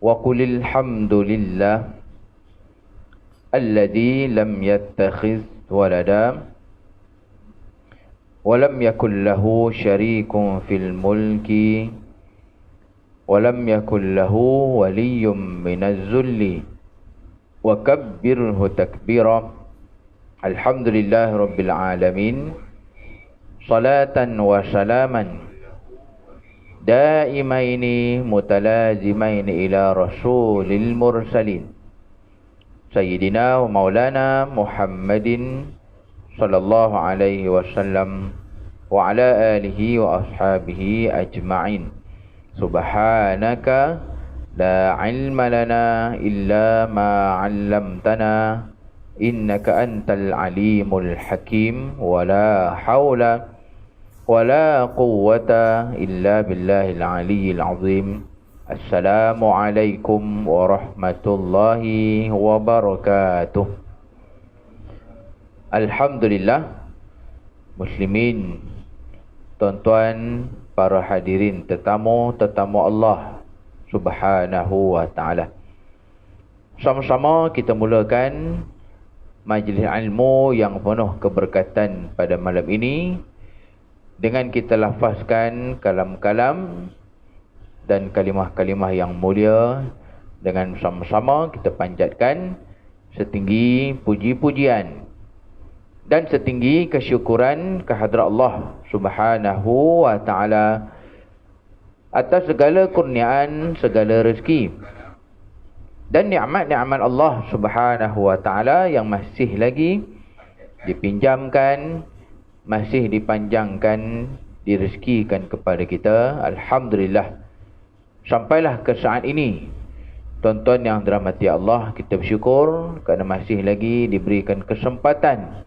وقل الحمد لله الذي لم يتخذ ولدا ولم يكن له شريك في الملك ولم يكن له ولي من الذل وكبره تكبيرا الحمد لله رب العالمين صلاة وسلاما دائمين متلازمين إلى رسول المرسلين سيدنا ومولانا محمد صلى الله عليه وسلم وعلى آله وأصحابه أجمعين سبحانك لا علم لنا إلا ما علمتنا إنك أنت العليم الحكيم ولا حول ولا قوة إلا بالله العلي العظيم السلام عليكم ورحمة الله وبركاته. Alhamdulillah, muslimin, tuan-tuan, para hadirin, tetamu Allah Subhanahu wa ta'ala. Sama-sama kita mulakan majlis ilmu yang penuh keberkatan pada malam ini dengan kita lafazkan kalam-kalam dan kalimah-kalimah yang mulia, dengan sama-sama kita panjatkan setinggi puji-pujian dan setinggi kesyukuran kehadrat Allah Subhanahu wa ta'ala atas segala kurniaan, segala rezeki dan nikmat-nikmat Allah Subhanahu wa ta'ala yang masih lagi dipinjamkan, masih dipanjangkan, direzekikan kepada kita. Alhamdulillah, sampailah ke saat ini, tuan-tuan yang dirahmati Allah, kita bersyukur kerana masih lagi diberikan kesempatan,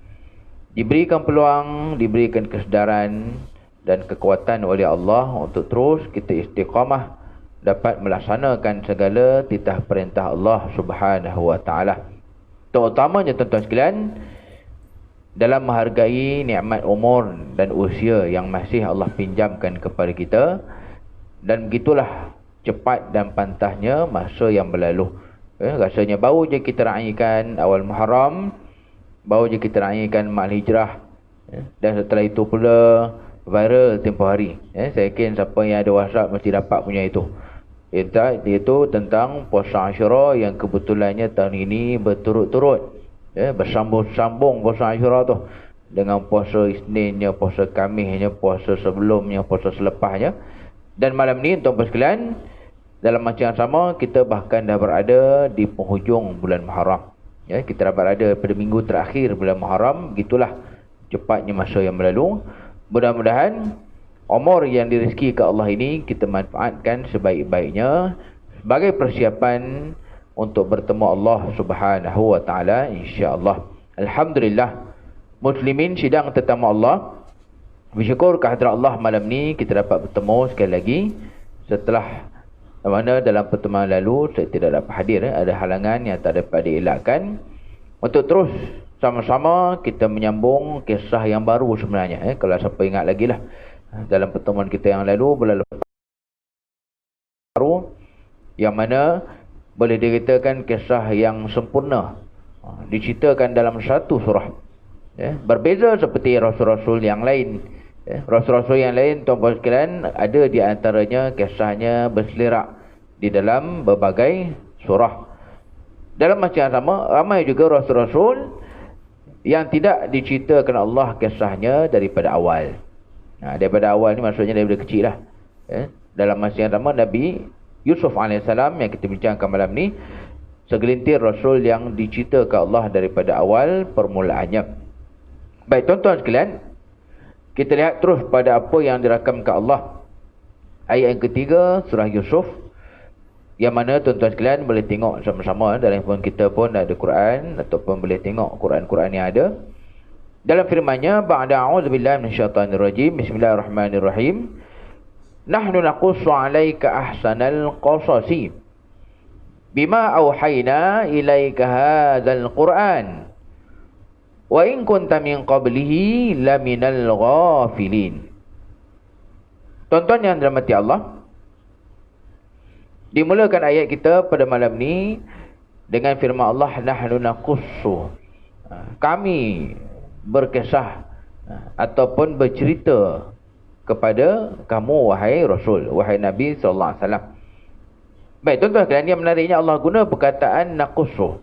diberikan peluang, diberikan kesedaran dan kekuatan oleh Allah untuk terus kita istiqamah dapat melaksanakan segala titah perintah Allah Subhanahu wa ta'ala. Terutamanya tuan-tuan sekalian, dalam menghargai nikmat umur dan usia yang masih Allah pinjamkan kepada kita, dan begitulah cepat dan pantahnya masa yang berlalu. Rasanya baru je kita raikan awal Muharram, baru je kita raikan Mal Hijrah, dan setelah itu pula viral tempoh hari. Saya yakin siapa yang ada WhatsApp mesti dapat punya itu. Iaitu tentang puasa Ashura yang kebetulannya tahun ini berturut-turut, bersambung-sambung puasa Ashura tu dengan puasa Isninnya, puasa Kamisnya, puasa sebelumnya, puasa selepasnya. Dan malam ni tuan-tuan sekalian, dalam masa yang sama kita bahkan dah berada di penghujung bulan Muharram. Kita dah berada pada minggu terakhir bulan Muharram. Begitulah cepatnya masa yang berlalu. Mudah-mudahan umur yang direzeki ke Allah ini kita manfaatkan sebaik-baiknya sebagai persiapan untuk bertemu Allah Subhanahu wa ta'ala, insya-Allah. Alhamdulillah, muslimin sidang tetamu Allah, bersyukur kehadrat Allah malam ni kita dapat bertemu sekali lagi setelah mana dalam pertemuan lalu saya tidak dapat hadir, ada halangan yang tak dapat dielakkan, untuk terus sama-sama kita menyambung kisah yang baru sebenarnya. Kalau siapa ingat lagi lah, dalam pertemuan kita yang lalu, bulan lepas baru, yang mana boleh dikatakan kisah yang sempurna, diceritakan dalam satu surah. Berbeza seperti rasul-rasul yang lain. Rasul-rasul yang lain, tuan-tuan sekalian, ada di antaranya kisahnya berselerak di dalam berbagai surah. Dalam masa yang sama, ramai juga rasul-rasul yang tidak diceritakan Allah kisahnya daripada awal. Daripada awal ni maksudnya daripada kecil lah. Dalam masa yang sama, Nabi Yusuf AS yang kita bincangkan malam ni, segelintir rasul yang diceritakan Allah daripada awal permulaannya. Baik tuan-tuan sekalian, kita lihat terus pada apa yang dirakamkan Allah. Ayat yang ketiga surah Yusuf, yang mana tuan-tuan sekalian boleh tengok sama-sama dalam handphone kita pun ada Quran, ataupun boleh tengok Quran-Quran yang ada. Dalam firman-Nya, ba'da a'udzubillahi minasyaitanir rajim, bismillahirrahmanirrahim, nahnu naqussu 'alaika ahsanal qasasi bima auhayna ilaika hadzal Qur'an wa in kunta min qablihi laminal ghafilin. Tuan-tuan yang dirahmati Allah, Dimulakan ayat kita pada malam ni dengan firman Allah, nahnu naqussu, kami berkisah ataupun bercerita kepada kamu wahai Rasul, wahai Nabi sallallahu alaihi wasallam. Baik, tuan-tuan sekalian, yang menariknya Allah guna perkataan naqussu,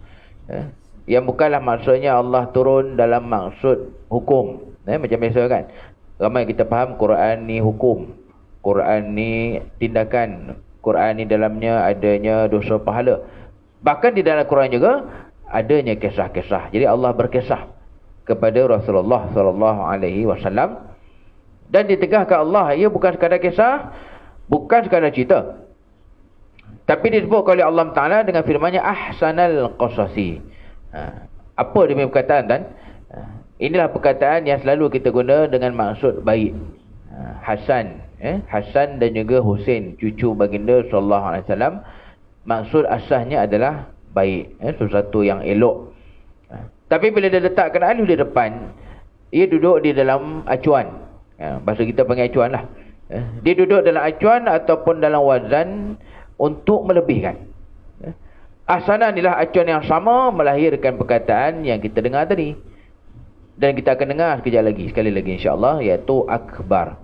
yang bukanlah maksudnya Allah turun dalam maksud hukum, macam biasa kan. Ramai kita faham Quran ni hukum, Quran ni tindakan, Quran ni dalamnya adanya dosa pahala. Bahkan di dalam Quran juga adanya kisah-kisah. Jadi Allah berkisah kepada Rasulullah sallallahu alaihi wasallam, dan ditegahkan Allah, ia bukan sekadar kisah, bukan sekadar cerita, tapi disebut oleh Allah Taala dengan firman-Nya ahsanal qasasi. Apa dia punya perkataan kan? Inilah perkataan yang selalu kita guna dengan maksud baik. Hasan, Hasan dan juga Husain, cucu baginda sallallahu alaihi wasallam, maksud asasnya adalah baik, sesuatu yang elok. Tapi bila dia letakkan alif di depan, ia duduk di dalam acuan. Bahasa kita panggil acuan lah. Dia duduk dalam acuan ataupun dalam wazan untuk melebihkan. Ahsana inilah acuan yang sama melahirkan perkataan yang kita dengar tadi. Dan kita akan dengar sekejap lagi, sekali lagi insya-Allah, iaitu akbar.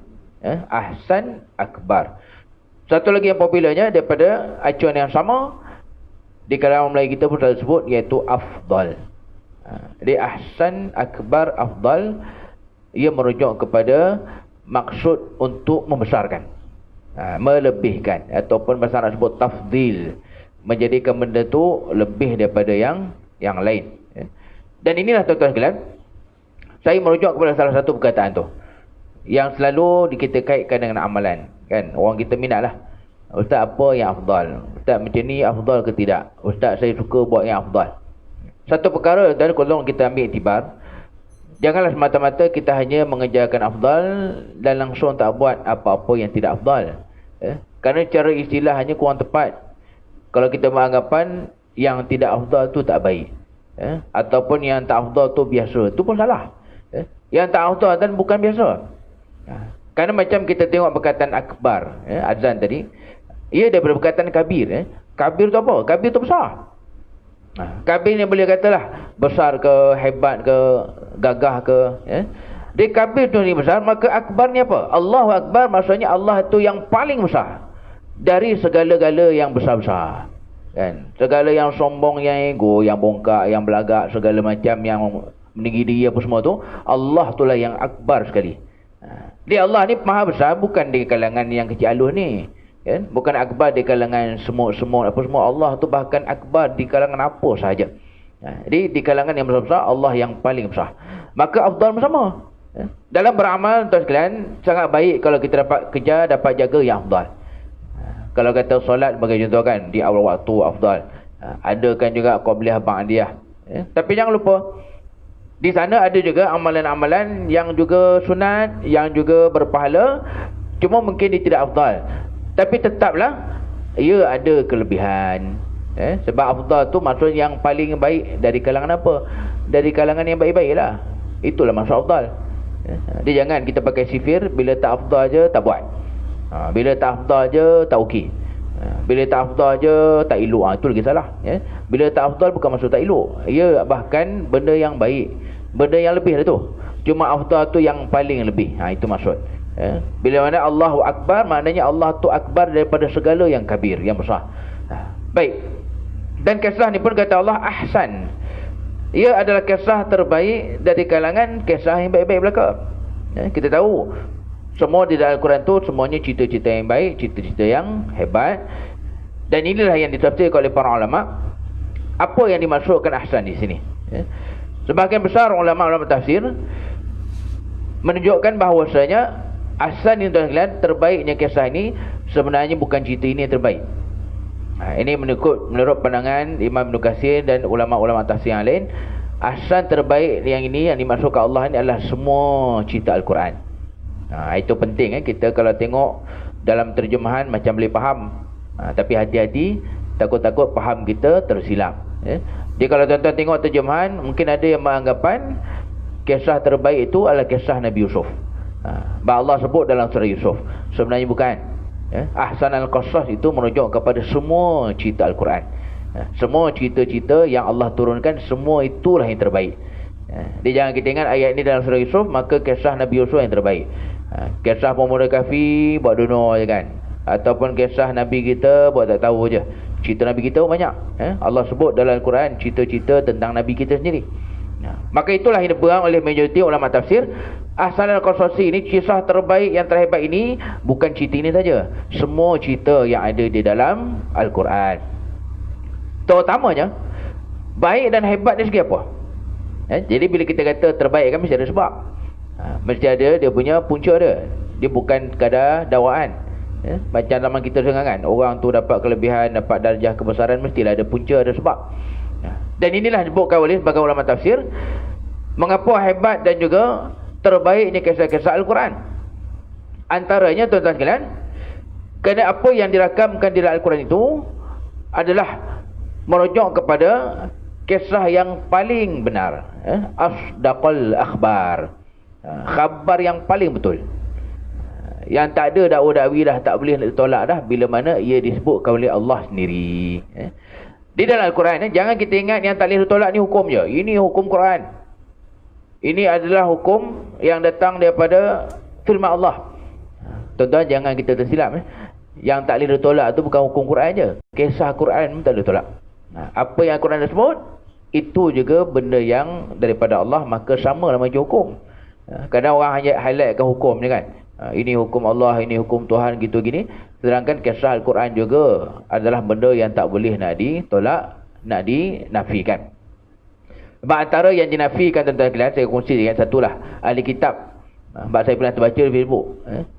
Ahsan, akbar. Satu lagi yang popularnya daripada acuan yang sama di kalangan Melayu kita pun selalu sebut, iaitu afdal. Jadi ahsan, akbar, afdal, ia merujuk kepada maksud untuk membesarkan, melebihkan, ataupun bahasa Arab sebut tafdil, menjadikan benda tu lebih daripada yang lain. Dan inilah tuan-tuan sekalian, saya merujuk kepada salah satu perkataan tu yang selalu kita kaitkan dengan amalan, kan? Orang kita minat lah, ustaz apa yang afdal, ustaz macam ni afdal ke tidak, ustaz saya suka buat yang afdal. Satu perkara dan kalau kita ambil iktibar, janganlah semata-mata kita hanya mengejarkan afdal dan langsung tak buat apa-apa yang tidak afdal. Kerana cara istilah hanya kurang tepat kalau kita beranggapan yang tidak afdal tu tak baik, ataupun yang tak afdal tu biasa, tu pun salah. Yang tak afdal dan bukan biasa. Kerana macam kita tengok perkataan akbar, azan tadi, ia daripada perkataan kabir. Kabir tu apa? Kabir tu besar. Kabir ni boleh katalah besar ke, hebat ke, gagah ke. Dia kabir tu ni besar, maka akbar ni apa? Allahu Akbar maksudnya Allah tu yang paling besar dari segala-gala yang besar-besar, kan? Segala yang sombong, yang ego, yang bongkak, yang belagak, segala macam yang meninggi diri apa semua tu, Allah tu lah yang akbar sekali. Dia Allah ni maha besar, bukan di kalangan yang kecil halus ni, kan? Bukan akbar di kalangan semut-semut apa semua. Allah tu bahkan akbar di kalangan apa sahaja. Jadi di kalangan yang besar-besar, Allah yang paling besar. Maka afdal bersama. Dalam beramal, tuan sekalian, sangat baik kalau kita dapat kejar, dapat jaga yang afdal. Kalau kata solat bagi contoh kan, di awal waktu afdal. Adakan juga qabliyah ba'diyah. Tapi jangan lupa, di sana ada juga amalan-amalan yang juga sunat, yang juga berpahala, cuma mungkin dia tidak afdal. Tapi tetaplah ia ada kelebihan. Sebab afdal tu maksud yang paling baik dari kalangan apa? Dari kalangan yang baik-baik lah. Itulah maksud afdal. Dia jangan kita pakai sifir, bila tak afdal je tak buat. Bila tak afdal je tak okey. Bila tak afdal je tak elok. Itu lagi salah. Bila tak afdal bukan maksud tak elok. Ia bahkan benda yang baik, benda yang lebih lah tu. Cuma afdal tu yang paling lebih. Itu maksud. Bila mana Allahu Akbar, maknanya Allah tu akbar daripada segala yang kabir, yang besar. Baik. Dan kisah ni pun kata Allah ahsan. Ia adalah kisah terbaik dari kalangan kisah yang baik-baik belaka. Kita tahu semua di dalam Al-Quran tu semuanya cerita-cerita yang baik, cerita-cerita yang hebat. Dan inilah yang ditafsirkan oleh para ulama. Apa yang dimaksudkan ahsan di sini? Sebahagian besar ulama-ulama tafsir menunjukkan bahawasanya ahsan ini terbaiknya kisah ini sebenarnya bukan cerita ini yang terbaik. Ini menurut pandangan Imam Ibn Katsir dan ulama-ulama tafsir yang lain, ahsan terbaik yang ini yang dimaksudkan Allah ini adalah semua cerita Al-Quran. Itu penting kita kalau tengok dalam terjemahan macam boleh faham, tapi hati-hati, takut-takut faham kita tersilap. Jadi kalau tuan-tuan tengok terjemahan, mungkin ada yang beranggapan kisah terbaik itu adalah kisah Nabi Yusuf. Bahawa Allah sebut dalam surah Yusuf. Sebenarnya bukan. Ahsanul qasas itu merujuk kepada semua cerita Al-Quran. Semua cerita-cerita yang Allah turunkan, semua itulah yang terbaik. Dia jangan kita ingat ayat ni dalam surah Yusuf, maka kisah Nabi Yusuf yang terbaik. Kisah pemuda kafir buat dunia je kan, ataupun kisah Nabi kita buat tak tahu je. Cerita Nabi kita banyak. Allah sebut dalam Al-Quran cerita-cerita tentang Nabi kita sendiri. Maka itulah yang dipegang oleh majoriti ulama tafsir. Ahsanul qasasi ini, kisah terbaik yang terhebat ini, bukan cerita ini saja, semua cerita yang ada di dalam Al-Quran. Terutamanya baik dan hebat ni segi apa? Jadi bila kita kata terbaik kan mesti ada sebab. Mesti ada dia punya punca dia. Dia bukan sekadar dakwaan. Macam zaman kita sekarang kan, orang tu dapat kelebihan, dapat darjah kebesaran, mestilah ada punca, ada sebab. Dan inilah disebutkan oleh sebagai ulama tafsir, mengapa hebat dan juga terbaiknya kisah-kisah Al-Quran. Antaranya tuan-tuan sekalian, kerana apa yang dirakamkan di dalam Al-Quran itu adalah merujuk kepada kisah yang paling benar, asdaqal akhbar, khabar yang paling betul, yang tak ada dakwa-dakwi dah, tak boleh nak tolak dah, bila mana ia disebutkan oleh Allah sendiri. Di dalam Al-Quran, jangan kita ingat yang tak boleh ditolak ni hukum je. Ini hukum Quran, ini adalah hukum yang datang daripada firman Allah. Tuan-tuan jangan kita tersilap. Yang tak boleh ditolak tu bukan hukum Quran je, kisah Quran pun tak boleh tolak. Apa yang Quran dah sebut, itu juga benda yang daripada Allah, maka sama lah macam hukum. Kadang orang hanya highlightkan hukum ni kan, ini hukum Allah, ini hukum Tuhan, gitu gini. Sedangkan kisah Al-Quran juga adalah benda yang tak boleh nak ditolak, nak dinafikan. Antara yang dinafikan tuan-tuan sekalian, saya kongsi dengan satulah ahli kitab. Sebab saya pernah terbaca di Facebook,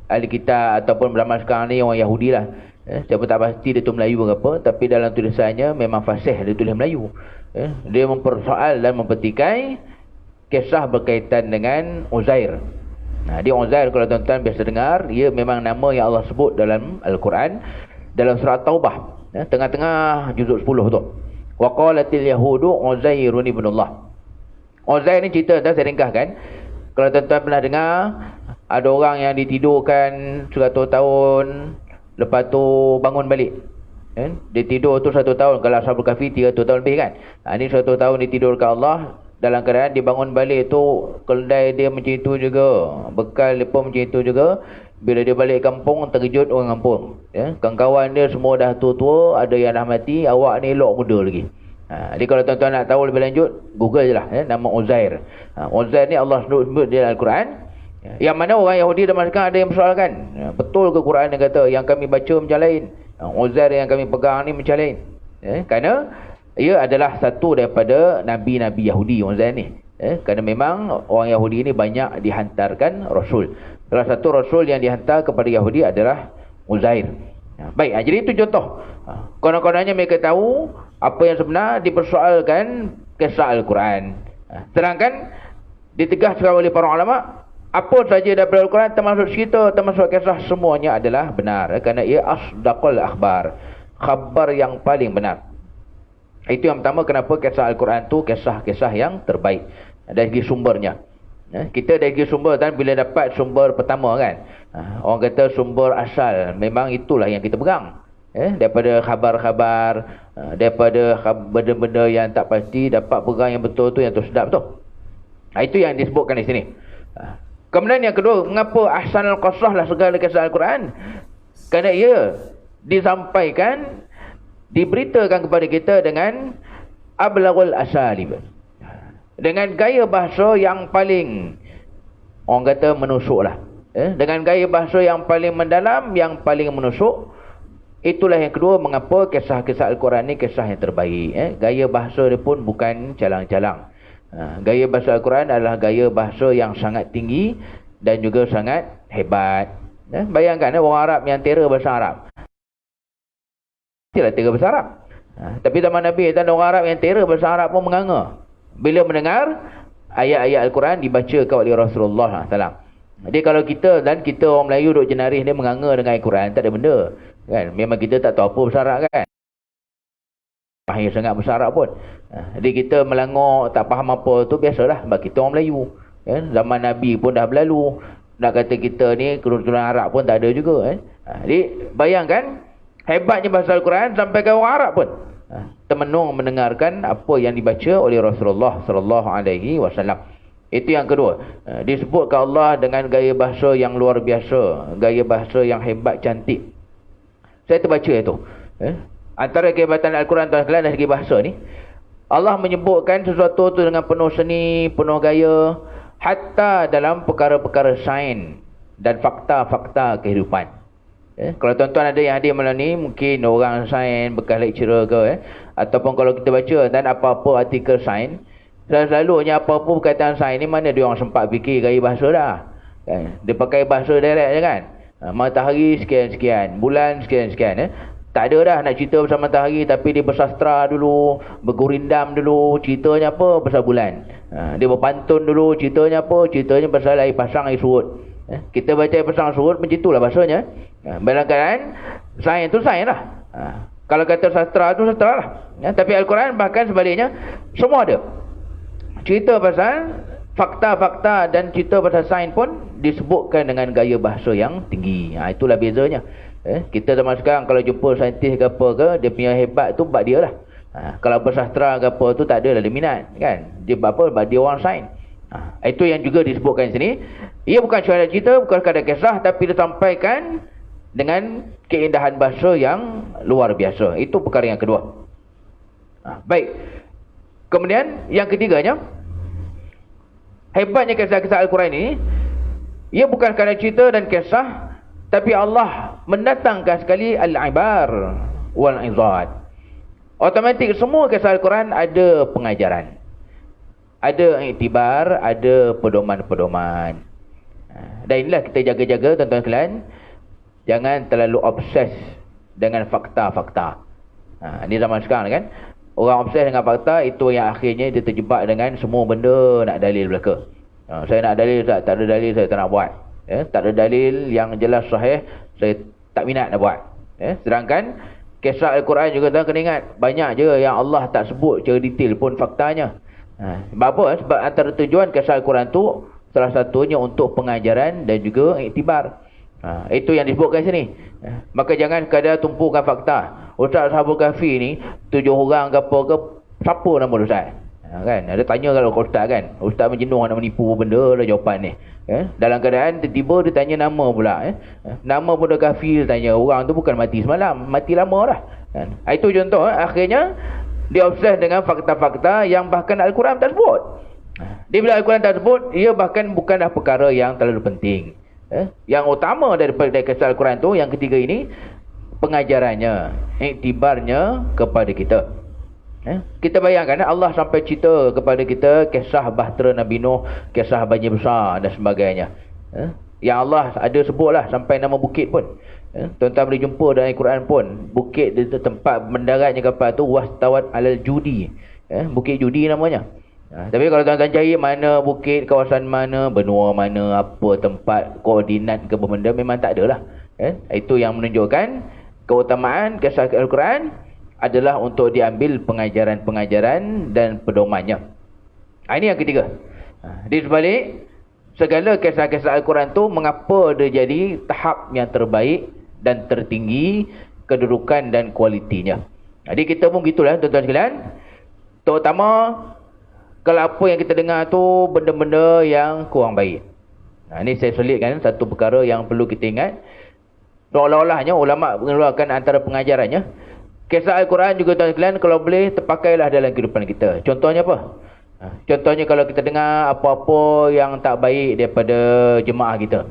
ahli kitab ataupun zaman sekarang ni orang Yahudi lah. Siapa tak pasti dia tu Melayu ke apa, tapi dalam tulisannya memang fasih dia tulis Melayu. Dia mempersoal dan mempertikai kisah berkaitan dengan Uzair. Dia Uzair, kalau tuan-tuan biasa dengar, dia memang nama yang Allah sebut dalam Al-Quran, dalam surah Taubah, tengah-tengah juzuk 10 tu. Wa qalatil yahudu Uzairun ibnullah. Uzair ni cerita, saya ringkaskan. Kalau tuan-tuan pernah dengar, ada orang yang ditidurkan 100 tahun, lepas tu bangun balik. Dia tidur tu 100 tahun. Kalau Ashabul Kahfi 300 tahun lebih kan. Ini 100 tahun ditidurkan Allah, dalam keadaan dibangun balik tu, keldai dia macam itu juga, bekal dia pun macam itu juga. Bila dia balik kampung, terkejut orang kampung. Kawan-kawan dia semua dah tua-tua, ada yang dah mati, awak ni elok muda lagi. Jadi kalau tuan-tuan nak tahu lebih lanjut, Google je lah, nama Uzair. Uzair ni Allah sebut di Al-Quran. Yang mana orang Yahudi dan masyarakat ada yang persoalkan, betul ke Quran yang kata yang kami baca macam lain, Uzair yang kami pegang ni macam lain. Kerana ia adalah satu daripada Nabi-Nabi Yahudi, Uzair ni. Kerana memang orang Yahudi ni banyak dihantarkan Rasul. Salah satu Rasul yang dihantar kepada Yahudi adalah Uzair. Baik, jadi itu contoh. Konon-kononnya mereka tahu apa yang sebenar, dipersoalkan kisah Al-Quran. Sedangkan ditegaskan oleh para ulama, apa saja daripada Al-Quran, termasuk cerita, termasuk kisah, semuanya adalah benar. Kerana ia asdaqal akhbar, khabar yang paling benar. Itu yang pertama, kenapa kisah Al-Quran tu kisah-kisah yang terbaik dari segi sumbernya. Kita dari segi sumber, dan bila dapat sumber pertama kan, orang kata sumber asal, memang itulah yang kita pegang. Daripada khabar-khabar, daripada benda-benda yang tak pasti, dapat pegang yang betul tu, yang tu sedap tu. Itu yang disebutkan di sini. Kemudian yang kedua, mengapa ahsanul qasas lah segala kisah Al-Quran? Kerana ia disampaikan, diberitakan kepada kita dengan ablaghul asalib, dengan gaya bahasa yang paling, orang kata menusuk lah, dengan gaya bahasa yang paling mendalam, yang paling menusuk. Itulah yang kedua, mengapa kisah-kisah Al-Quran ni kisah yang terbaik. Gaya bahasa dia pun bukan calang-calang. Gaya bahasa Al-Quran adalah gaya bahasa yang sangat tinggi dan juga sangat hebat. Bayangkan orang Arab yang terror bahasa Arab, mestilah terror bahasa Arab. Tapi zaman Nabi, dan orang Arab yang terror bahasa Arab pun menganga bila mendengar ayat-ayat Al-Quran dibacakan oleh Rasulullah SAW. Jadi kalau kita, dan kita orang Melayu duduk jenaris dia menganga dengan Al-Quran, tak ada benda kan. Memang kita tak tahu apa bahasa Arab kan, mahir sangat bahasa Arab pun. Jadi kita melangok tak faham apa tu biasalah, sebab kita orang Melayu kan. Zaman Nabi pun dah berlalu, nak kata kita ni keturunan Arab pun tak ada juga kan. Jadi bayangkan hebatnya bahasa Al-Quran sampai ke orang Arab pun termenung mendengarkan apa yang dibaca oleh Rasulullah sallallahu alaihi wasallam. Itu yang kedua. Disebutkan Allah dengan gaya bahasa yang luar biasa, gaya bahasa yang hebat, cantik. Saya terbaca itu. Antara kehebatan Al-Quran dan segi bahasa ni, Allah menyebutkan sesuatu tu dengan penuh seni, penuh gaya, hatta dalam perkara-perkara sains dan fakta-fakta kehidupan. Kalau tuan-tuan ada yang hadir malam ni, mungkin orang sains, bekas lecturer ke, ataupun kalau kita baca dan apa-apa artikel sains, selalunya apa-apa berkaitan sains ni, mana dia orang sempat fikir gaya bahasa dah. Dia pakai bahasa direct je kan. Matahari sekian-sekian, bulan sekian-sekian. Tak ada dah nak cerita pasal matahari, tapi dia bersastra dulu, bergurindam dulu, ceritanya apa? Pasal bulan. Dia berpantun dulu, ceritanya apa? Ceritanya pasal air pasang, air surut. Kita baca air pasang surut, macam itulah bahasanya. Barangkali sains tu sains lah. Kalau kata sastra tu sastra lah. Tapi Al-Quran bahkan sebaliknya, semua ada. Cerita pasal fakta-fakta dan cerita pasal sains pun disebutkan dengan gaya bahasa yang tinggi. Itulah bezanya. Kita zaman sekarang kalau jumpa saintis ke apa ke, dia punya hebat tu bab dia lah. Kalau bersastra ke apa tu tak ada lah dia minat kan. Dia bab apa? Bab dia orang sains. Itu yang juga disebutkan di sini. Ia bukan sekadar cerita, bukan sekadar kisah, tapi disampaikan dengan keindahan bahasa yang luar biasa. Itu perkara yang kedua. Baik. Kemudian yang ketiganya, hebatnya kisah-kisah Al-Quran ini, ia bukan sekadar cerita dan kisah, tapi Allah mendatangkan sekali al-ibar wal-izad. Otomatik semua kisah Al-Quran ada pengajaran, ada iktibar, ada pedoman-pedoman. Dan inilah kita jaga-jaga tuan-tuan sekalian, jangan terlalu obses dengan fakta-fakta. Ini zaman sekarang kan, orang obses dengan fakta, itu yang akhirnya dia terjebak dengan semua benda nak dalil belaka. Saya nak dalil, tak ada dalil, saya tak nak buat. Tak ada dalil yang jelas sahih, saya tak minat nak buat. Sedangkan kisah Al-Quran juga tuan kena ingat, banyak je yang Allah tak sebut secara detail pun faktanya. Sebab apa? Sebab antara tujuan kisah Al-Quran tu salah satunya untuk pengajaran dan juga iktibar. Itu yang disebutkan sini. Maka jangan sekadar tumpukan fakta. Ustaz Ashabul Kahfi ni 7 orang ke apa ke, siapa nama Ustaz? Kan? Ada tanya kalau Ustaz kan, Ustaz menjenuh nak menipu benda lah jawapan ni. Dalam keadaan tiba-tiba dia tanya nama pula. Nama pun dah Kahfi tanya. Orang tu bukan mati semalam, mati lama dah. Itu contoh. Akhirnya dia obses dengan fakta-fakta yang bahkan Al-Quran tak sebut. Dia bila Al-Quran tak sebut, ia bahkan bukanlah perkara yang terlalu penting. Yang utama daripada kisah Al-Quran tu, yang ketiga ini, pengajarannya, iktibarnya kepada kita. Kita bayangkan Allah sampai cerita kepada kita kisah bahtera Nabi Nuh, kisah banjir besar dan sebagainya. Yang Allah ada sebutlah sampai nama bukit pun. Tuan-tuan boleh jumpa dalam Al-Quran pun, bukit di tempat mendaratnya kapal tu Wastawat alal Judi. Bukit Judi namanya. Tapi kalau tuan-tuan cari mana bukit, kawasan mana, benua mana, apa tempat, koordinat ke benda, memang tak ada lah. Itu yang menunjukkan keutamaan kisah Al-Quran adalah untuk diambil pengajaran-pengajaran dan pedomannya. Ini yang ketiga. Di sebalik segala kisah-kisah Al-Quran tu, mengapa dia jadi tahap yang terbaik dan tertinggi kedudukan dan kualitinya. Jadi kita pun gitulah tuan-tuan sekalian. Terutama kalau apa yang kita dengar tu benda-benda yang kurang baik. Ini saya selitkan satu perkara yang perlu kita ingat. Seolah-olahnya ulama mengeluarkan antara pengajarannya, kisah Al-Quran juga tuan sekalian kalau boleh terpakailah dalam kehidupan kita. Contohnya apa? Contohnya kalau kita dengar apa-apa yang tak baik daripada jemaah kita,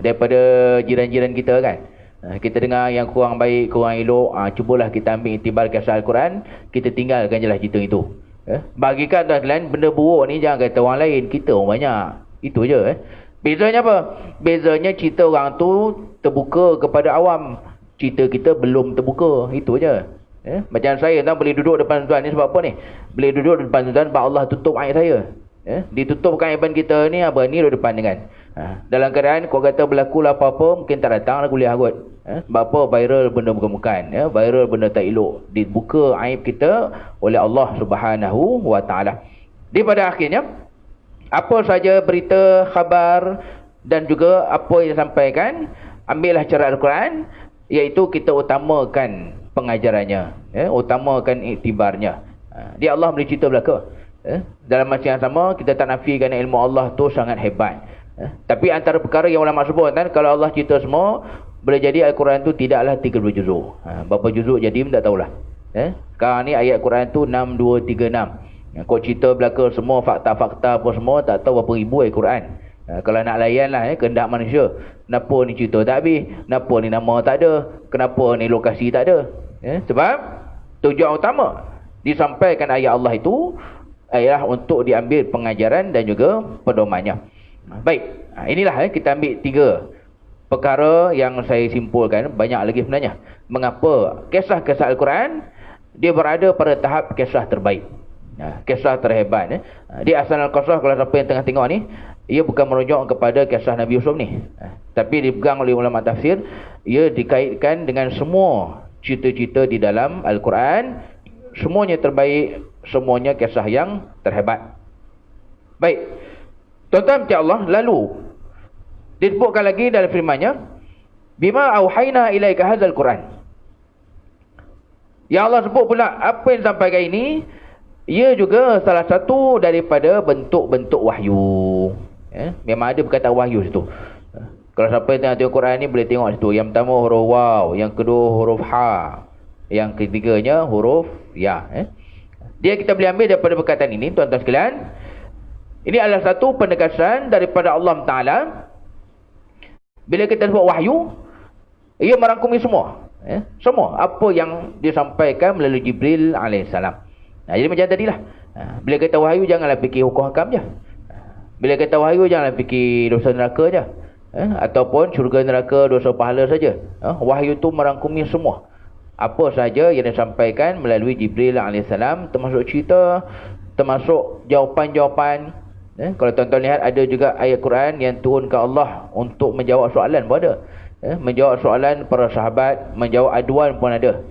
daripada jiran-jiran kita kan, kita dengar yang kurang baik, kurang elok, cubalah kita ambil iktibar kisah Al-Quran, kita tinggalkan je lah cerita itu. Bagikan tuan sekalian, benda buruk ni jangan kata orang lain, kita orang banyak. Itu je. Bezanya apa? Bezanya cerita orang tu terbuka kepada awam, cerita kita belum terbuka. Itu je. Macam saya tuan boleh duduk depan tuan ni sebab apa ni? Boleh duduk depan tuan sebab Allah tutup aib saya. Ditutupkan aiban kita ni, apa ni duduk depan dengan. Dalam keadaan kau kata berlaku lah apa-apa, mungkin tak datang lah kuliah kot. Sebab apa? Viral benda bukan-bukan. Viral benda tak elok. Dibuka aib kita oleh Allah Subhanahu wa ta'ala. Di pada akhirnya, apa saja berita, khabar dan juga apa yang disampaikan, ambillah cara Al-Quran, iaitu kita utamakan pengajarannya, utamakan iktibarnya. Dia Allah boleh cerita belaka. Dalam masa yang sama, kita tak nafikan ilmu Allah tu sangat hebat. Tapi antara perkara yang ulama sebut kan, kalau Allah cerita semua, boleh jadi Al-Quran tu tidaklah 30 juzuk. Berapa juzuk jadi tak tahulah. Sekarang ni ayat Quran tu 6, 2, 3, 6. Kau cerita belaka semua fakta-fakta apa semua, tak tahu berapa ribu ayat Quran. Kalau nak layan lah, kehendak manusia. Kenapa ni cerita tak habis? Kenapa ni nama tak ada? Kenapa ni lokasi tak ada? Sebab tujuan utama disampaikan ayat Allah itu ialah untuk diambil pengajaran dan juga pedomannya. Baik, inilah kita ambil 3 perkara yang saya simpulkan. Banyak lagi sebenarnya. Mengapa kisah-kisah Al-Quran dia berada pada tahap kisah terbaik, kisah terhebat. Dia asal Al-Qasas, kalau siapa yang tengah tengok ni, ia bukan merujuk kepada kisah Nabi Yusuf ni, tapi dipegang oleh ulama tafsir. Ia dikaitkan dengan semua cerita-cerita di dalam Al-Quran. Semuanya terbaik, semuanya kisah yang terhebat. Baik, tuan-tuan macam Allah. Lalu disebutkan lagi dalam firman-Nya, bima auhayna ilaika hadzal Quran. Ya Allah sebut pula apa yang disampaikan ini, ia juga salah satu daripada bentuk-bentuk wahyu. Memang ada perkataan wahyu situ. Kalau siapa yang tengok Quran ni boleh tengok situ. Yang pertama huruf waw, yang kedua huruf ha, yang ketiganya huruf ya. Dia kita boleh ambil daripada perkataan ini, tuan-tuan sekalian. Ini adalah satu penegasan daripada Allah Ta'ala. Bila kita sebut wahyu, ia merangkumi semua. Semua apa yang disampaikan melalui Jibril alaihissalam. Jadi macam tadilah. Bila kata wahyu, janganlah fikir hukum hakam je. Bila kata wahyu, janganlah fikir dosa neraka je. Ataupun syurga neraka, dosa pahala saja. Wahyu tu merangkumi semua. Apa saja yang disampaikan melalui Jibril alaihissalam, termasuk cerita, termasuk jawapan-jawapan. Kalau tuan-tuan lihat, ada juga ayat Quran yang turunkan Allah untuk menjawab soalan pun ada. Menjawab soalan para sahabat, menjawab aduan pun ada.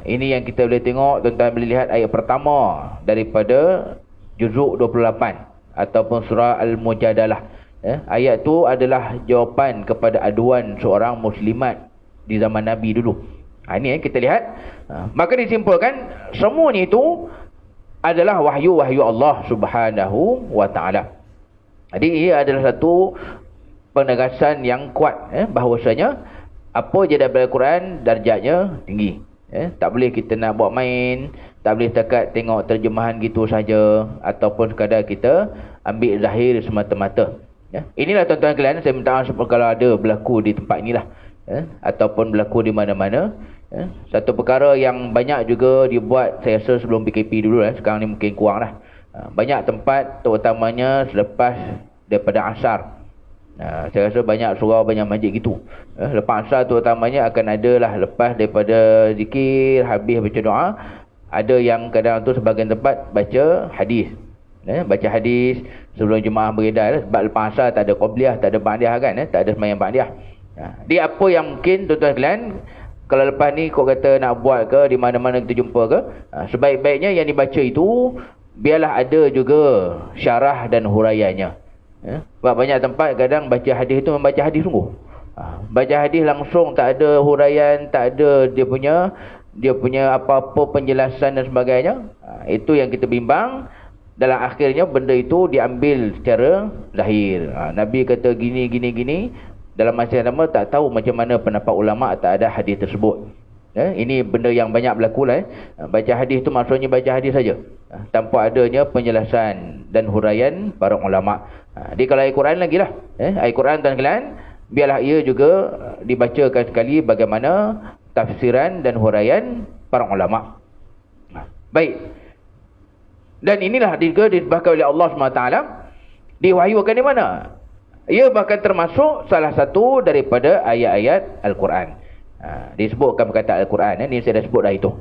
Ini yang kita boleh tengok. Tuan-tuan boleh lihat ayat pertama daripada juzuk 28 ataupun surah Al-Mujadalah. Ayat tu adalah jawapan kepada aduan seorang muslimat di zaman Nabi dulu. Ini kita lihat. Maka disimpulkan semuanya itu adalah wahyu-wahyu Allah Subhanahu wa Ta'ala. Jadi ia adalah satu penegasan yang kuat, bahawasanya apa je daripada Al-Quran darjatnya tinggi. Tak boleh kita nak buat main, tak boleh setakat tengok terjemahan gitu saja, ataupun sekadar kita ambil zahir semata-mata. Inilah tuan-tuan sekalian, saya minta maaf kalau ada berlaku di tempat inilah, ataupun berlaku di mana-mana. Satu perkara yang banyak juga dibuat, saya rasa sebelum PKP dulu, sekarang ni mungkin kurang lah. Banyak tempat, terutamanya selepas daripada asar, saya rasa banyak surau, banyak masjid gitu. Lepas asar terutamanya akan ada lah, lepas daripada zikir, habis baca doa, ada yang kadang tu sebahagian tempat baca hadis. Baca hadis sebelum jemaah beredar. Sebab lepas asar tak ada qabliyah, tak ada ba'diyah kan, tak ada sembahyang ba'diyah. Dia apa yang mungkin tuan-tuan sekalian, kalau lepas ni kau kata nak buat ke, di mana-mana kita jumpa ke, sebaik-baiknya yang dibaca itu biarlah ada juga syarah dan huraiannya. Sebab banyak tempat kadang baca hadis itu membaca hadis sungguh. Baca hadis langsung, tak ada huraian, tak ada dia punya apa-apa penjelasan dan sebagainya. Itu yang kita bimbang. Dalam akhirnya benda itu diambil secara zahir. Nabi kata gini. Dalam masa yang sama tak tahu macam mana pendapat ulama, tak ada hadis tersebut. Ini benda yang banyak berlaku lah. Baca hadis itu maksudnya baca hadis saja, tanpa adanya penjelasan dan huraian para ulama. Jadi kalau ayat Quran lagi lah, ayat Quran dan kalian, biarlah ia juga dibacakan sekali bagaimana tafsiran dan huraian para ulama. Baik. Dan inilah juga disebabkan oleh Allah SWT. Diwahyukan di mana? Ia bahkan termasuk salah satu daripada ayat-ayat Al-Quran. Disebutkan perkataan Al-Quran. Ini saya dah sebut dah itu.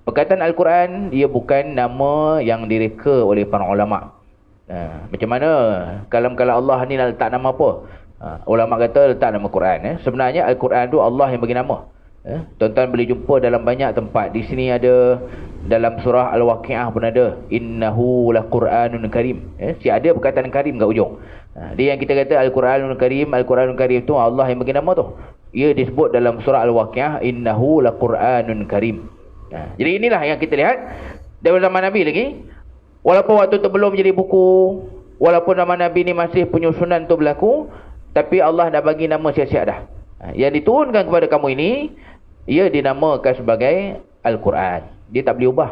Perkataan Al-Quran, ia bukan nama yang direka oleh para ulama. Macam mana kalam-kalam Allah ni nak letak nama apa? Ulama kata letak nama Quran. Sebenarnya Al-Quran tu Allah yang bagi nama. Tuan-tuan boleh jumpa dalam banyak tempat. Di sini ada, dalam surah Al-Waqi'ah pun ada, innahu laqur'anun karim. Si ada perkataan karim kat ujung. Dia yang kita kata Al-Quranul Karim, Al-Quranul Karim tu Allah yang bagi nama tu. ia disebut dalam surah Al-Waqiah, innahu laqur'anun karim. Jadi inilah yang kita lihat dari zaman Nabi lagi. Walaupun waktu tu belum jadi buku, walaupun zaman Nabi ni masih penyusunan tu berlaku, tapi Allah dah bagi nama siap-siap dah. Yang diturunkan kepada kamu ini, ia dinamakan sebagai Al-Quran. Dia tak boleh ubah.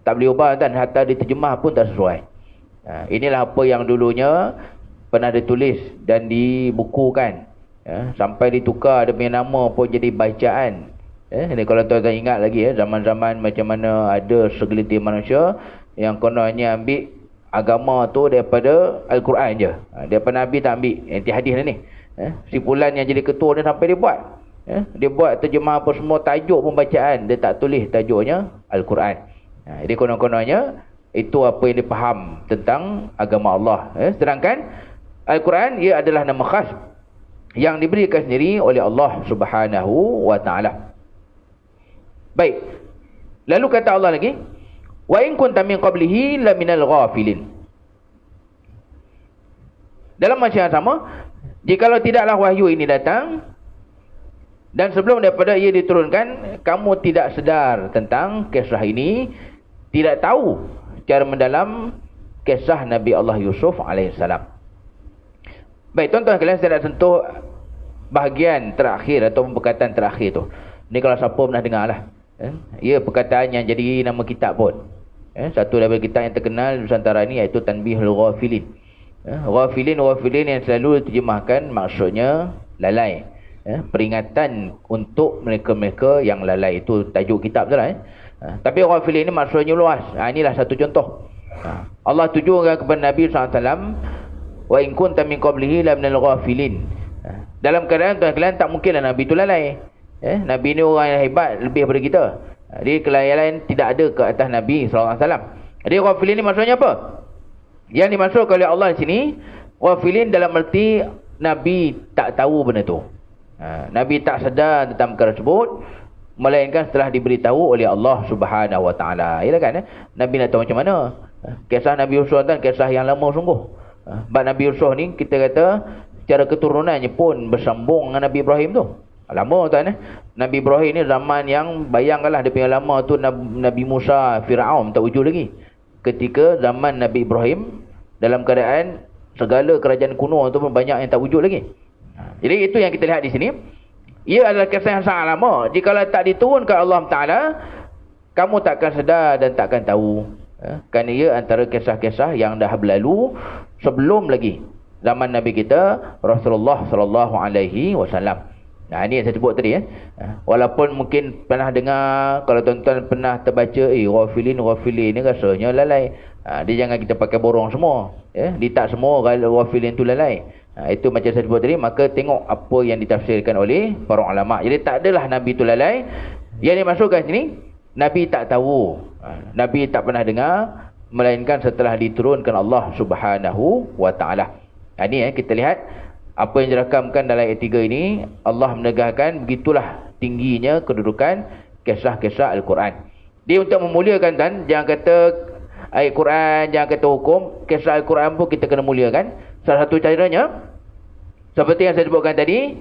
Tak boleh ubah, dan hatta diterjemah pun tak sesuai. Inilah apa yang dulunya pernah ditulis dan dibukukan. Sampai ditukar dia punya nama pun jadi bacaan. Ini kalau tuan-tuan ingat lagi, zaman-zaman macam mana ada segelintir manusia yang kononnya ambil agama tu daripada Al-Quran je. Daripada Nabi tak ambil. Nanti hadis ni. Simpulan yang jadi ketua ni sampai dia buat. Dia buat terjemah apa semua, tajuk pembacaan. Dia tak tulis tajuknya Al-Quran. Jadi konon-kononnya itu apa yang dia faham tentang agama Allah. Sedangkan Al-Quran ia adalah nama khas yang diberikan sendiri oleh Allah Subhanahu wa ta'ala. Baik. Lalu kata Allah lagi, wa in kunta min qablihi laminal ghafilin. Dalam masa yang sama, jikalau tidaklah wahyu ini datang dan sebelum daripada ia diturunkan, kamu tidak sedar tentang kisah ini, tidak tahu cara mendalam kisah Nabi Allah Yusuf alaihissalam. Baik, tuan-tuan kalian, saya nak sentuh bahagian terakhir atau perkataan terakhir tu. Ni kalau siapa pernah dengar lah. Ia perkataan yang jadi nama kitab pun. Satu daripada kitab yang terkenal Nusantara ni iaitu Tanbihul Ghafilin. Ghafilin yang selalu diterjemahkan maksudnya lalai. Peringatan untuk mereka-mereka yang lalai. Itu tajuk kitab tu lah. Tapi Ghafilin ni maksudnya luas. Inilah satu contoh. Allah tujukan kepada Nabi SAW, wa in kunta min qablihi la minal ghafilin. Dalam keadaan tuan kalian tak mungkinlah Nabi tu lalai. Nabi ni orang yang hebat lebih daripada kita. Jadi kelalaian tidak ada ke atas Nabi SAW. Jadi ghafilin ni maksudnya apa? Yang dimaksudkan oleh Allah di sini, ghafilin dalam arti Nabi tak tahu benda tu. Nabi tak sedar tentang perkara tersebut, melainkan setelah diberitahu oleh Allah Subhanahu wa ta'ala. Yalah kan, Nabi nak tahu macam mana. Kisah Nabi Yusuf kan kisah yang lama sungguh. Sebab Nabi Yusuf ni kita kata secara keturunannya pun bersambung dengan Nabi Ibrahim tu. Lama tuan. Nabi Ibrahim ni zaman yang, bayangkanlah dia punya lama tu, Nabi Musa, Fir'aun tak wujud lagi. Ketika zaman Nabi Ibrahim, dalam keadaan segala kerajaan kuno tu pun banyak yang tak wujud lagi. Jadi itu yang kita lihat di sini. Ia adalah kisah yang sangat lama. Jikalau tak diturunkan Allah Ta'ala, kamu takkan sedar dan takkan tahu. Kerana ia antara kisah-kisah yang dah berlalu sebelum lagi zaman Nabi kita Rasulullah sallallahu alaihi wasallam. Nah, ini yang saya sebut tadi. Walaupun mungkin pernah dengar, kalau tuan-tuan pernah terbaca, ghafilin ni rasanya lalai. Dia jangan kita pakai borong semua. Dia tak semua ghafilin tu lalai. Itu macam saya sebut tadi, maka tengok apa yang ditafsirkan oleh para ulama. Jadi tak adalah Nabi tu lalai. Yang dimasukkan sini, Nabi tak tahu. Nabi tak pernah dengar, melainkan setelah diturunkan Allah Subhanahu wa ta'ala. Ini kita lihat apa yang dirakamkan dalam ayat 3 ini. Allah menegahkan begitulah tingginya kedudukan kisah-kisah Al-Quran. Dia untuk memuliakan, dan jangan kata ayat Quran, jangan kata hukum, kisah Al-Quran pun kita kena muliakan. Salah satu caranya, seperti yang saya sebutkan tadi,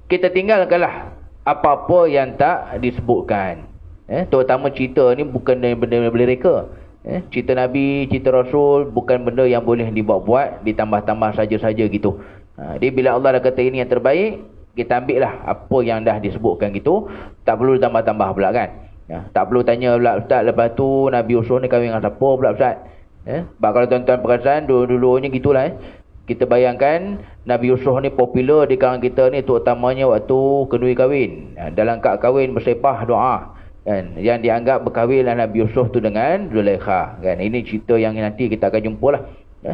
kita tinggalkanlah apa-apa yang tak disebutkan. Terutama cerita ni bukan benda-benda boleh reka. Cerita Nabi, cerita Rasul bukan benda yang boleh dibuat-buat, ditambah-tambah saja-saja gitu. Dia bila Allah dah kata ini yang terbaik, kita ambil lah apa yang dah disebutkan gitu. Tak perlu tambah-tambah pula kan. Tak perlu tanya pula, Ustaz, lepas tu Nabi Yusuf ni kahwin dengan siapa pula Ustaz? Sebab kalau tuan-tuan perasan, dulu-dulunya gitulah. Kita bayangkan Nabi Yusuf ni popular di kalangan kita ni, terutamanya waktu kenduri kahwin. Dalam kad kahwin bersepah doa kan, yang dianggap berkahwinlah Nabi Yusuf tu dengan Zulaikha kan. Ini cerita yang nanti kita akan jumpa lah.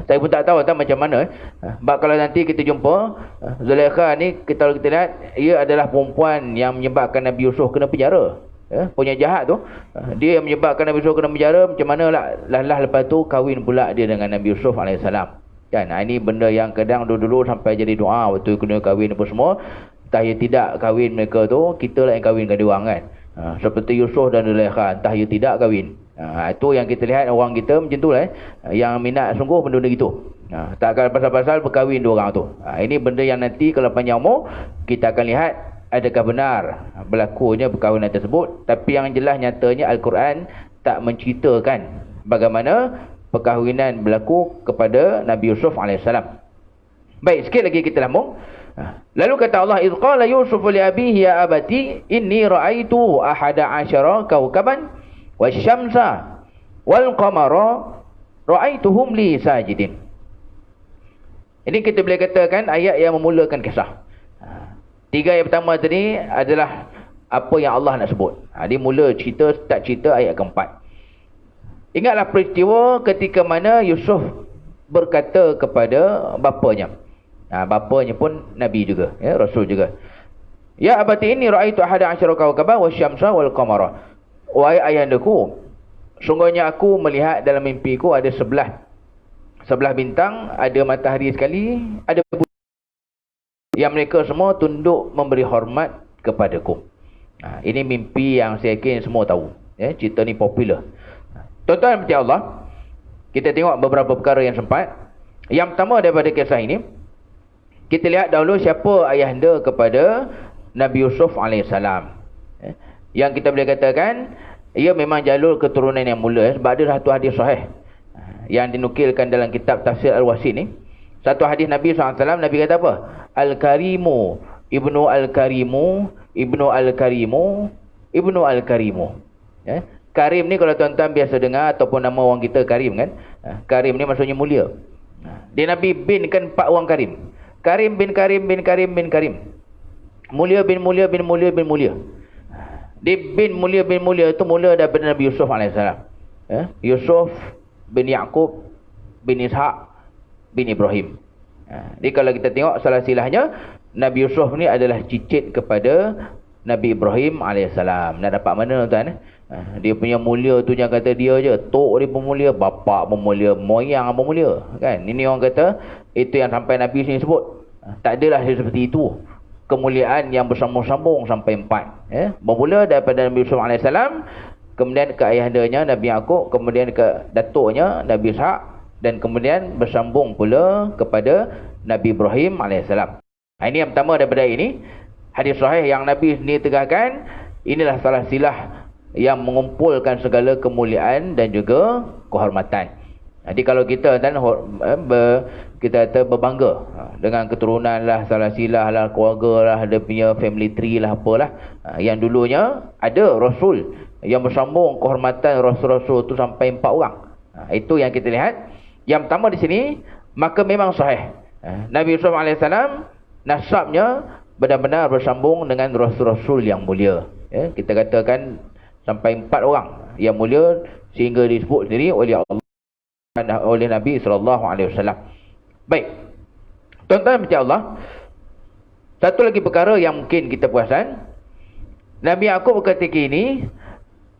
Saya pun tak tahu macam mana. Sebab kalau nanti kita jumpa Zulaikha ni, kalau kita lihat, ia adalah perempuan yang menyebabkan Nabi Yusuf kena penjara. Punya jahat tu, dia yang menyebabkan Nabi Yusuf kena penjara. Macam mana lah lepas tu kahwin pula dia dengan Nabi Yusuf AS kan. Ini benda yang kadang dulu-dulu sampai jadi doa waktu kena kahwin apa semua. Entah ia tidak kahwin mereka tu, kita lah yang kahwinkan dia orang kan. Seperti Yusuf dan Zulaikha, entah ia tidak kahwin. Itu yang kita lihat orang kita macam tu lah. Yang minat sungguh benda-benda gitu. Takkan pasal-pasal berkahwin dua orang tu. Ini benda yang nanti kalau panjang umur kita akan lihat adakah benar berlakunya perkahwinan tersebut. Tapi yang jelas nyatanya Al-Quran tak menceritakan bagaimana perkahwinan berlaku kepada Nabi Yusuf AS. Baik, sikit lagi kita lambung. Lalu kata Allah, "Idh qala Yusuf li abihi ya abati inni ra'aitu ahada asyara kawkaban wasyamsa wal qamara ra'aituhum li sajidin." Ini kita boleh katakan ayat yang memulakan kisah. Tiga ayat pertama tadi adalah apa yang Allah nak sebut. Dia mula cerita, start cerita ayat keempat. Ingatlah peristiwa ketika mana Yusuf berkata kepada bapanya. Bapanya pun Nabi juga, ya, Rasul juga. "Ya abati inni ra'aitu ahada asyara kawkaban wasyamsa wal qamara." Wahai ayahandaku, sungguhnya aku melihat dalam mimpiku ada 11 bintang, ada matahari sekali, ada bulan, yang mereka semua tunduk memberi hormat kepadaku. Ini mimpi yang saya yakin semua tahu, ya, cerita ni popular. Tuan-tuan dan Allah, kita tengok beberapa perkara yang sempat. Yang pertama daripada kisah ini, kita lihat dahulu siapa ayahanda kepada Nabi Yusuf AS. Yang kita boleh katakan, ia memang jalur keturunan yang mulia, sebab ada satu hadis sahih yang dinukilkan dalam kitab Tafsir Al-Wasit ni. Satu hadis Nabi SAW, Nabi kata apa? Al-Karimu Ibnu Al-Karimu Ibnu Al-Karimu Ibnu Al-Karimu. Karim ni kalau tuan-tuan biasa dengar, ataupun nama orang kita Karim kan, Karim ni maksudnya mulia. Dia Nabi bin kan 4 orang Karim. Karim bin Karim bin Karim bin Karim. Mulia bin Mulia bin Mulia bin Mulia. Dia bin Mulia bin Mulia itu mula daripada Nabi Yusuf AS. Yusuf bin Yaqub bin Ishaq bin Ibrahim. Jadi kalau kita tengok salah silahnya, Nabi Yusuf ni adalah cicit kepada Nabi Ibrahim AS. Nak dapat mana tuan? Dia punya mulia tu jangan kata dia je, tok dia pun mulia, bapak pun mulia, moyang pun mulia, kan? Ini orang kata itu yang sampai Nabi sini sebut. Tak adalah seperti itu. Kemuliaan yang bersambung-sambung sampai 4. Bermula daripada Nabi Yusuf AS, kemudian ke ayahandanya Nabi Yaqub, kemudian ke datuknya Nabi Ishaq, dan kemudian bersambung pula kepada Nabi Ibrahim AS. Ini yang pertama daripada ini. Hadis sahih yang Nabi sendiri tegakkan, inilah salah silah yang mengumpulkan segala kemuliaan dan juga kehormatan. Jadi kalau kita dan kita kata berbangga dengan keturunan lah, salah silah lah, keluarga lah, dia punya family tree lah, apalah, yang dulunya ada Rasul yang bersambung kehormatan Rasul-Rasul tu sampai 4 orang. Itu yang kita lihat. Yang pertama di sini, maka memang sahih, Nabi Yusuf AS nasabnya benar-benar bersambung dengan Rasul-Rasul yang mulia. Kita katakan sampai 4 orang yang mulia, sehingga disebut sendiri oleh Allah, oleh Nabi SAW. Baik, tuan-tuan macam Allah, satu lagi perkara yang mungkin kita perasan, Nabi Yaqub ketika ini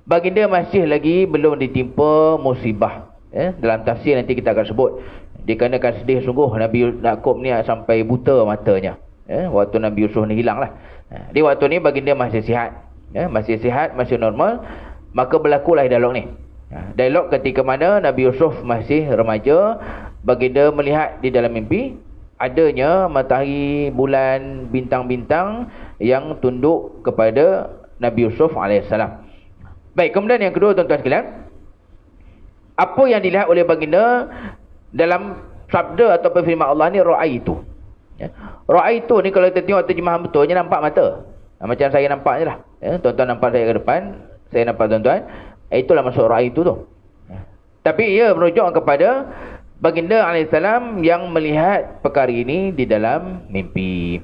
baginda masih lagi belum ditimpa musibah. Dalam tafsir nanti kita akan sebut, dikarenakan sedih sungguh Nabi Yaqub ni sampai buta matanya, waktu Nabi Yusuf ni hilang lah. Di waktu ni baginda masih sihat, masih sihat, masih normal. Maka berlakulah dialog ni. Dialog ketika mana Nabi Yusuf masih remaja, baginda melihat di dalam mimpi adanya matahari, bulan, bintang-bintang yang tunduk kepada Nabi Yusuf AS. Baik, kemudian yang kedua tuan-tuan sekalian, apa yang dilihat oleh baginda dalam sabda atau firman Allah ni, ra'aitu. Ra'aitu ni kalau kita tengok terjemahan betulnya, nampak mata. Macam saya nampak je lah. Tuan-tuan nampak saya ke depan, saya nampak tuan-tuan. Itulah maksud ra'aitu tu. Tapi ia merujuk kepada baginda AS yang melihat perkara ini di dalam mimpi.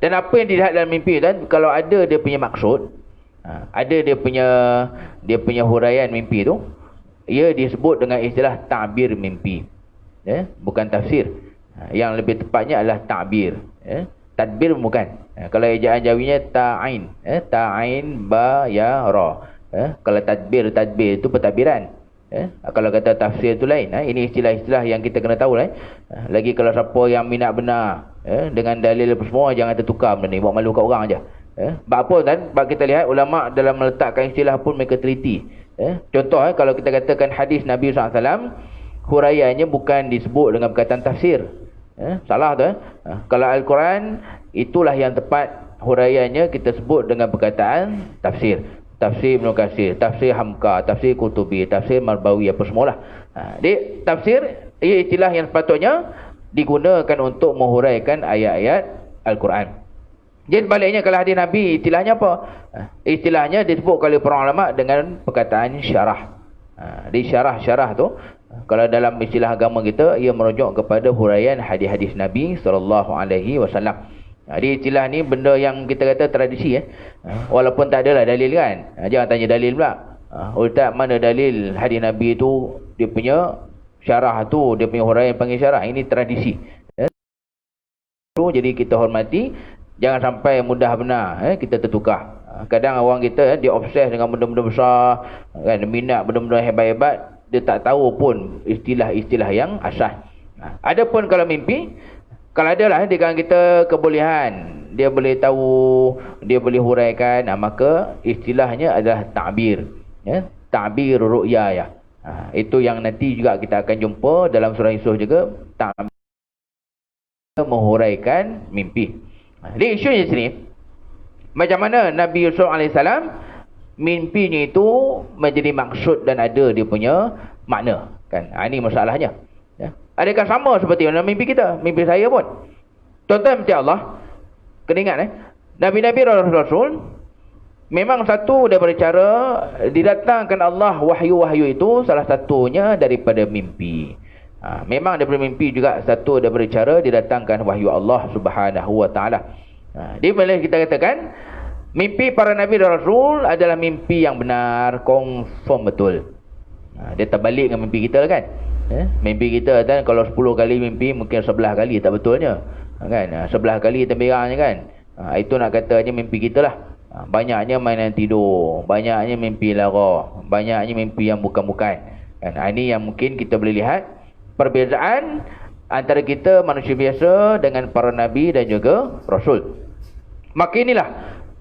Dan apa yang dilihat dalam mimpi, dan kalau ada dia punya maksud, ada dia punya huraian mimpi tu, ia disebut dengan istilah ta'bir mimpi. Bukan tafsir. Yang lebih tepatnya adalah ta'bir. Tadbir bukan. Kalau ejaan Jawinya ta'ain. Ta'ain ba ya ra. Kalau tadbir itu pentadbiran. Kalau kata tafsir itu lain. Ini istilah-istilah yang kita kena tahu lah. Lagi kalau siapa yang minat benar, dengan dalil semua, jangan tertukar benda ni, buat malu kat orang aja. Sebab apa kan? Sebab kita lihat ulama dalam meletakkan istilah pun mereka teliti. Contoh, kalau kita katakan hadis Nabi SAW, huraiannya bukan disebut dengan perkataan tafsir. Salah tu. Kalau Al-Quran, itulah yang tepat huraiannya kita sebut dengan perkataan tafsir. Tafsir Ibn Katsir, tafsir Hamka, tafsir Qutubi, tafsir Marbawi, apa semualah. Jadi tafsir ia istilah yang sepatutnya digunakan untuk menghuraikan ayat-ayat Al-Quran. Jadi baliknya kalau hadis Nabi istilahnya apa? Istilahnya disebut oleh para ulama dengan perkataan syarah. Di syarah tu kalau dalam istilah agama kita ia merujuk kepada huraian hadis-hadis Nabi SAW. Jadi istilah ni benda yang kita kata tradisi walaupun tak adalah dalil kan. Jangan tanya dalil pula. Ustaz, mana dalil hadis Nabi tu dia punya syarah tu, dia punya huraian panggil syarah. Ini tradisi. Jadi kita hormati, jangan sampai mudah benar kita tertukar. Kadang orang kita dia obses dengan benda-benda besar kan, minat benda-benda hebat-hebat, dia tak tahu pun istilah-istilah yang asas. Adapun kalau mimpi, kalau adalah di kalangan kita kebolehan, dia boleh tahu, dia boleh huraikan, maka istilahnya adalah ta'bir. Ta'bir ru'ya ya. Itu yang nanti juga kita akan jumpa dalam surah Yusuf juga, ta'bir menghuraikan mimpi. Jadi isunya sini, macam mana Nabi Yusuf AS mimpinya itu menjadi maksud dan ada dia punya makna kan. Ini masalahnya. Adakah sama seperti mana mimpi kita, mimpi saya pun? Tuan-tuan macam Allah kena ingat Nabi-Nabi Rasul memang satu daripada cara didatangkan Allah wahyu-wahyu itu, salah satunya daripada mimpi. Memang daripada mimpi juga satu daripada cara didatangkan wahyu Allah Subhanahu Wa Taala. Dia boleh kita katakan mimpi para Nabi dan Rasul adalah mimpi yang benar, confirm betul. Dia terbalik dengan mimpi kita kan. Mimpi kita kan kalau 10 kali mimpi mungkin 11 kali tak betulnya kan. 11 kali temberangnya kan. Itu nak katanya mimpi kita lah. Banyaknya mainan tidur, banyaknya mimpi lara, banyaknya mimpi yang bukan-bukan kan. Ini yang mungkin kita boleh lihat perbezaan antara kita manusia biasa dengan para Nabi dan juga Rasul. Maka inilah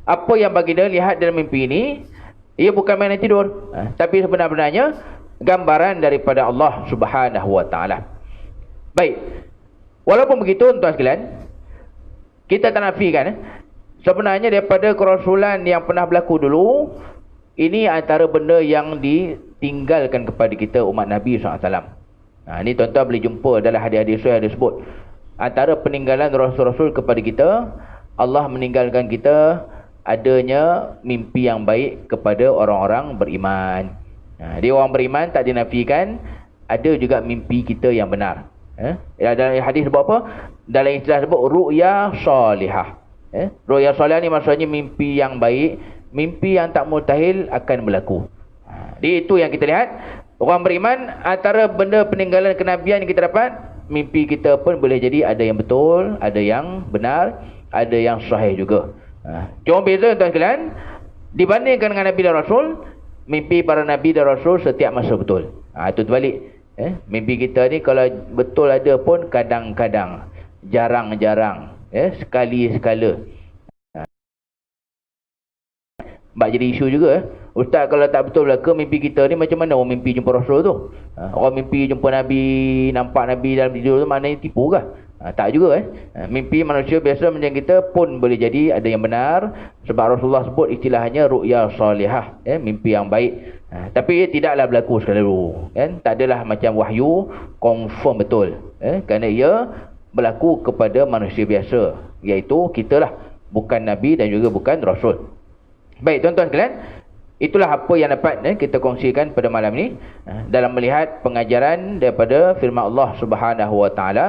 apa yang baginda lihat dalam mimpi ini, ia bukan mainan tidur, tapi sebenarnya gambaran daripada Allah Subhanahu Wa Taala. Baik. Walaupun begitu tuan sekalian, kita tak nafikan sebenarnya daripada kerasulan yang pernah berlaku dulu, ini antara benda yang ditinggalkan kepada kita umat Nabi SAW. Ini tuan-tuan boleh jumpa dalam hadis-hadis yang disebut. Antara peninggalan Rasul-Rasul kepada kita, Allah meninggalkan kita adanya mimpi yang baik kepada orang-orang beriman. Dia orang beriman tak dinafikan, ada juga mimpi kita yang benar. Dalam hadis sebut apa? Dalam istilah sebut ru'ya salihah. Ru'ya salihah ni maksudnya mimpi yang baik, mimpi yang tak mustahil akan berlaku. Jadi itu yang kita lihat. Orang beriman, antara benda peninggalan kenabian yang kita dapat, mimpi kita pun boleh jadi ada yang betul, ada yang benar, ada yang sahih juga. Cuma beza tuan sekalian, dibandingkan dengan Nabi dan Rasul, mimpi para Nabi dan Rasul setiap masa betul. Itu terbalik. Mimpi kita ni kalau betul ada pun kadang-kadang, jarang-jarang, sekali-sekala. Sebab jadi isu juga. Ustaz, kalau tak betul belaka mimpi kita ni, macam mana orang mimpi jumpa Rasul tu? Orang mimpi jumpa Nabi, nampak Nabi dalam tidur tu, maknanya tipu kah? Tak juga mimpi manusia biasa macam kita pun boleh jadi ada yang benar. Sebab Rasulullah sebut istilahnya ru'ya salihah, mimpi yang baik. Tapi tidaklah berlaku selalu kan? Tak adalah macam wahyu confirm betul, kerana ia berlaku kepada manusia biasa, iaitu kita lah, bukan Nabi dan juga bukan Rasul. Baik tuan-tuan sekalian, itulah apa yang dapat kita kongsikan pada malam ini dalam melihat pengajaran daripada firman Allah Subhanahu Wa Taala.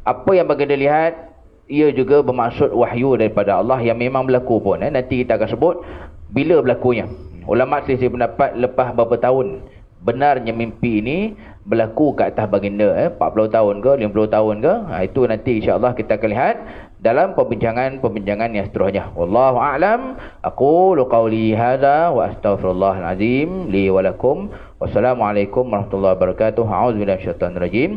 Apa yang baginda lihat, ia juga bermaksud wahyu daripada Allah yang memang berlaku pun. Nanti kita akan sebut bila berlakunya. Ulama selisih pendapat lepas berapa tahun benarnya mimpi ini berlaku ke atas baginda, 40 tahun ke 50 tahun ke. Itu nanti insya-Allah kita akan lihat dalam perbincangan yang seterusnya. Wallahu a'lam. Aqulu qawli hadza wa astaghfirullahal azim li wa lakum. Wassalamualaikum warahmatullahi wabarakatuh. A'udzubillahi minasyaitonir rajim.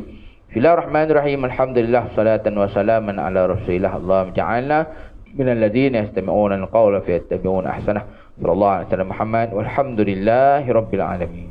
Bismillahirrahmanirrahim. Alhamdulillah salatan wa salaman ala Rasulillah. Allahumma ja'alna minal ladzina yastami'una al-qawla fayattabi'una ahsanah. Sallallahu alaihi wasallam Muhammad walhamdulillahi rabbil alamin.